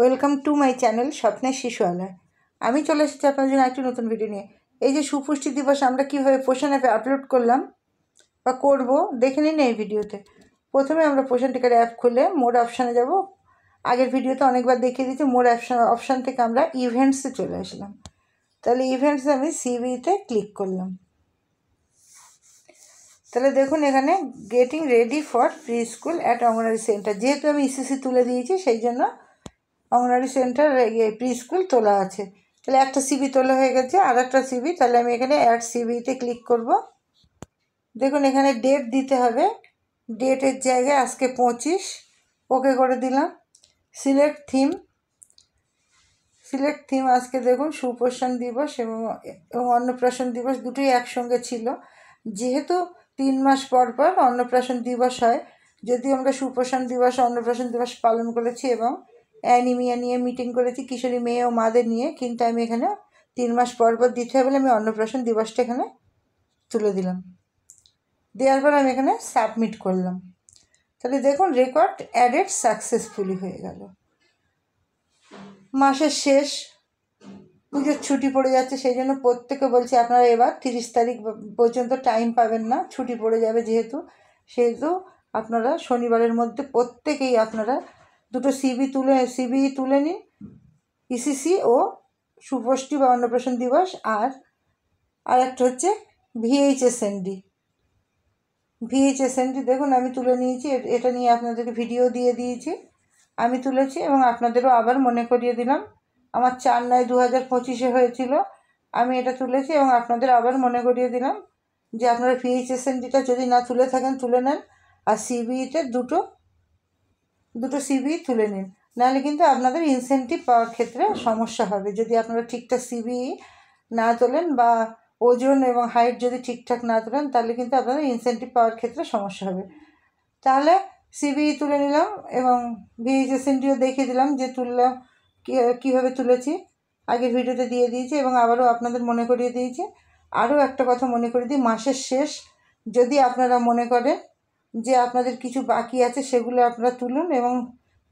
Welcome to my channel স্বপ্নের শিশুআলয়। আমি চলে এসেছি আপনার জন্য একটি নতুন ভিডিও নিয়ে। এই যে সুপুষ্টি দিবস আমরা কীভাবে পোষণ অ্যাপে আপলোড করলাম বা করব দেখে নিন এই ভিডিওতে। প্রথমে আমরা পোষণ টিকার অ্যাপ খুলে মোর অপশানে যাব। আগের ভিডিওতে অনেকবার দেখিয়ে দিয়েছি। মোর অপশান থেকে আমরা ইভেন্টসে চলে আসলাম। তাহলে ইভেন্টসে আমি সিভিতে ক্লিক করলাম। তাহলে দেখুন এখানে getting ready for pre school at anganwadi centre, যেহেতু আমি ইসিসি তুলে দিয়েছি সেই জন্য অঙ্গনওয়াড়ি সেন্টার প্রি স্কুল তোলা আছে। তাহলে একটা সিবি তোলা হয়ে গেছে, আর একটা সিবি। তাহলে আমি এখানে অ্যাড সিবিতে ক্লিক করব। দেখুন এখানে ডেট দিতে হবে, ডেটের জায়গায় আজকে 25, ওকে করে দিলাম। সিলেক্ট থিম আজকে দেখুন সুপোষণ দিবস এবং অন্নপ্রাশন দিবস দুটোই একসঙ্গে ছিল। যেহেতু 3 মাস পর পর অন্নপ্রাশন দিবস হয়, যদি আমরা সুপোষণ দিবস অন্নপ্রাশন দিবস পালন করেছি এবং অ্যানিমিয়া নিয়ে মিটিং করেছি কিশোরী মেয়ে ও মাদের নিয়ে, কিন্তু আমি এখানে 3 মাস পর পর দিতে হবে বলে আমি অন্নপ্রাশন দিবসটা এখানে তুলে দিলাম। দেওয়ার পর আমি এখানে সাবমিট করলাম। তাহলে দেখুন রেকর্ড অ্যাডেড সাকসেসফুলি হয়ে গেল। মাসের শেষ, পুজোর ছুটি পড়ে যাচ্ছে, সেই জন্য প্রত্যেকে বলছি আপনারা এবার 30 তারিখ পর্যন্ত টাইম পাবেন না, ছুটি পড়ে যাবে সেহেতু আপনারা শনিবারের মধ্যে প্রত্যেকেই আপনারা দুটো সিবি তুলে নিন, ইসিসি ও সুপুষ্টি বা অন্নপ্রাশন দিবস, আর একটা হচ্ছে ভিএইচএসএনডি। দেখুন আমি তুলে নিয়েছি, এটা নিয়ে আপনাদেরকে ভিডিও দিয়ে দিয়েছি, আমি তুলেছি এবং আপনাদেরও আবার মনে করিয়ে দিলাম। আমার 4/9/2025 হয়েছিল, আমি এটা তুলেছি এবং আপনাদের আবার মনে করিয়ে দিলাম যে আপনারা ভিএইচএসএনডিটা যদি না তুলে থাকেন তুলে নেন, আর সিবিইতে দুটো সিবি তুলে নিন, নাহলে কিন্তু আপনাদের ইনসেন্টিভ পাওয়ার ক্ষেত্রে সমস্যা হবে। যদি আপনারা ঠিকঠাক সিবি না তোলেন বা ওজন এবং হাইট যদি ঠিকঠাক না তোলেন, তাহলে কিন্তু আপনাদের ইনসেন্টিভ পাওয়ার ক্ষেত্রে সমস্যা হবে। তাহলে সিবিই তুলে নিলাম এবং ভিএইচএসএনডিও দেখিয়ে দিলাম যে তুললাম, কীভাবে তুলেছি আগের ভিডিওতে দিয়ে দিয়েছি এবং আবারও আপনাদের মনে করিয়ে দিয়েছি। আরও একটা কথা মনে করিয়ে দিই, মাসের শেষ যদি আপনারা মনে করেন যে আপনাদের কিছু বাকি আছে, সেগুলো আপনারা তুলুন এবং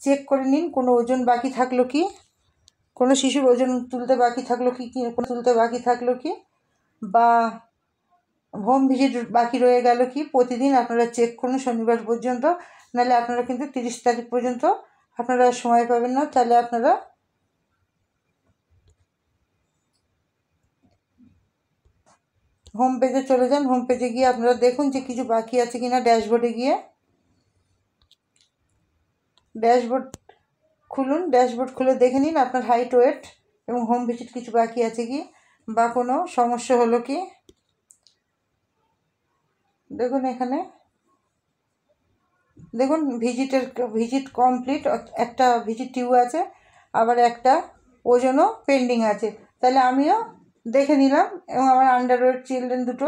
চেক করে নিন কোনো ওজন বাকি থাকলো কি, কোনো শিশুর ওজন তুলতে বাকি থাকলো কি বা হোম ভিজিট বাকি রয়ে গেল কি, প্রতিদিন আপনারা চেক করুন শনিবার পর্যন্ত, নাহলে আপনারা কিন্তু 30 তারিখ পর্যন্ত আপনারা সময় পাবেন না। তাহলে আপনারা হোম পেজে চলে যান, হোম পেজে গিয়ে আপনারা দেখুন যে কিছু বাকি আছে কিনা। ড্যাশবোর্ডে গিয়ে ড্যাশবোর্ড খুলে দেখে নিন আপনার হাইট, ওয়েট এবং হোম ভিজিট কিছু বাকি আছে কি বা কোনো সমস্যা হলো কি। দেখুন এখানে দেখুন ভিজিট কমপ্লিট, একটা ভিজিট টিউ আছে, আবার একটা ওজনও পেন্ডিং আছে। তাহলে আমিও দেখে নিলাম এবং আমার আন্ডারওয়েট চিলড্রেন দুটো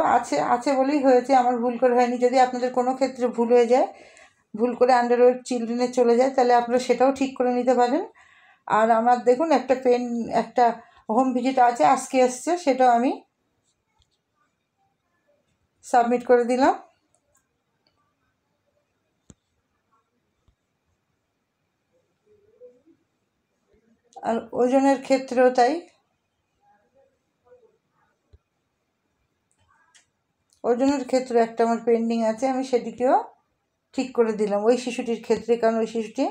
আছে বলেই হয়েছে, আমার ভুল করে হয়নি। যদি আপনাদের কোনো ক্ষেত্রে ভুল হয়ে যায়, ভুল করে আন্ডারওয়েট চিলড্রেনে চলে যায়, তাহলে আপনারা সেটাও ঠিক করে নিতে পারেন। আর আমার দেখুন একটা হোম ভিজিট আছে, আজকে এসছে, সেটাও আমি সাবমিট করে দিলাম। আর ওজনের ক্ষেত্রেও তাই, ওজনের ক্ষেত্রে একটা আমার পেন্ডিং আছে, আমি সেটিকেও ঠিক করে দিলাম ওই শিশুটির ক্ষেত্রে, কারণ ওই শিশুটি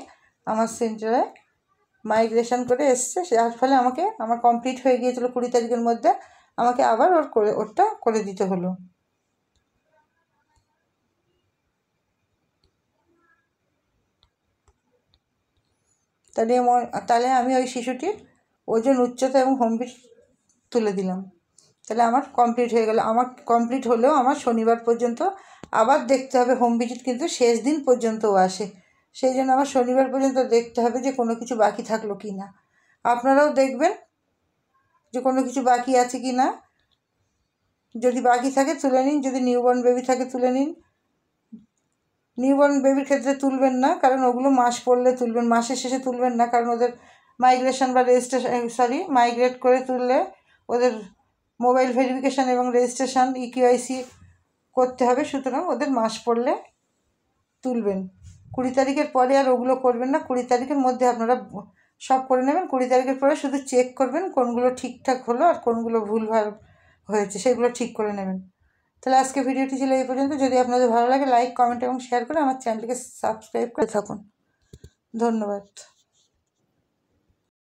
আমার সেন্টারে মাইগ্রেশন করে এসছে, যার ফলে আমার কমপ্লিট হয়ে গিয়েছিলো 20 তারিখের মধ্যে, আমাকে আবার ওরটা করে দিতে হলো। তাহলে আমি ওই শিশুটির ওজন, উচ্চতা এবং হোম ভিজিট তুলে দিলাম। তাহলে আমার কমপ্লিট হয়ে গেল। আমার কমপ্লিট হলেও আমার শনিবার পর্যন্ত আবার দেখতে হবে, হোম ভিজিট কিন্তু শেষ দিন পর্যন্তও আসে, সেই জন্য আমার শনিবার পর্যন্ত দেখতে হবে যে কোনো কিছু বাকি থাকলো কি না। আপনারাও দেখবেন যে কোনো কিছু বাকি আছে কি না, যদি বাকি থাকে তুলে নিন, যদি নিউবর্ন বেবি থাকে তুলে নিন। নিউবর্ন বেবির ক্ষেত্রে তুলবেন না, কারণ ওগুলো মাস পড়লে তুলবেন, মাসের শেষে তুলবেন না, কারণ ওদের মাইগ্রেশন বা মাইগ্রেট করে তুললে ওদের মোবাইল ভেরিফিকেশান এবং রেজিস্ট্রেশন ইকিউআইসি করতে হবে, সুতরাং ওদের মাস পড়লে তুলবেন। 20 তারিখের পরে আর ওগুলো করবেন না, 20 তারিখের মধ্যে আপনারা সব করে নেবেন। 20 তারিখের পরে শুধু চেক করবেন কোনগুলো ঠিকঠাক হলো আর কোনগুলো ভুলভাল হয়েছে সেগুলো ঠিক করে নেবেন। তাহলে আজকে ভিডিওটি ছিল এই পর্যন্ত। যদি আপনাদের ভালো লাগে লাইক, কমেন্ট এবং শেয়ার করে আমার চ্যানেলটিকে সাবস্ক্রাইব করে থাকুন। ধন্যবাদ।